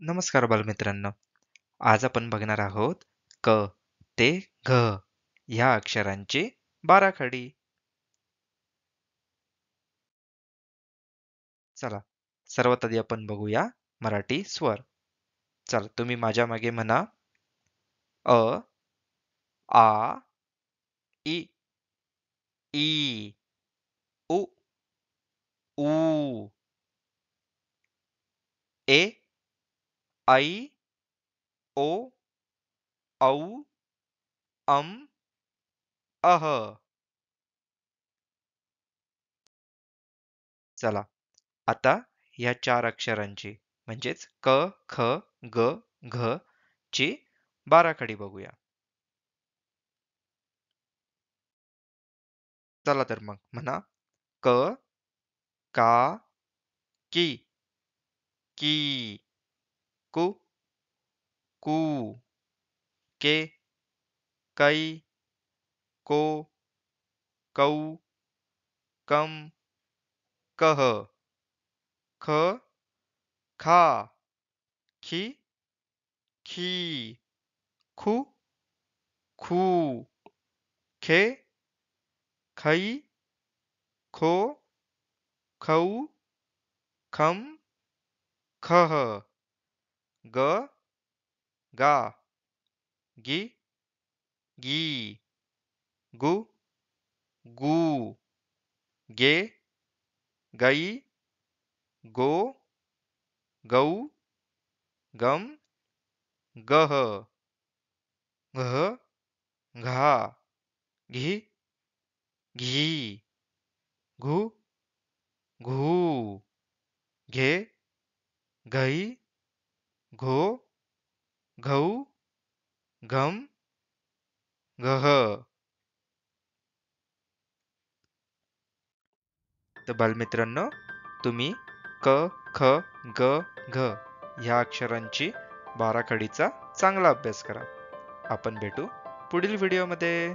नमस्कार बालमित्रांनो. आज आपण बघणार आहोत क ते घ ह्या अक्षरांची बाराखडी. चला, सर्वात आधी आपण बघूया मराठी स्वर. चला, तुम्ही माझ्या मागे म्हणा. अ, आ, इ, ई, उ, ऊ, ए, ऐ, ओ, औ, अम, अह. चला, आता ह्या चार अक्षरांची म्हणजेच क, ख, ग, घ ची बाराखडी बघूया. चला तर मग म्हणा. क, का, की, की, कु, कू, के, कै, को, कौ, कम, कह, ख, खा, खी, खी, खू, खू, खे, खै, खो, खौ, खम, खह, ग, गा, गी, गी, गु, गू, गे, गई, गो, गौ, गम, गह, घ, घा, घी, घी, घू, घू, घे, घई, घो, घौ, घम, घह. तर बालमित्रांनो, तुम्ही क, ख, ग, घ ह्या अक्षरांची बाराखडीचा चांगला अभ्यास करा. आपण भेटू पुढील व्हिडिओमध्ये.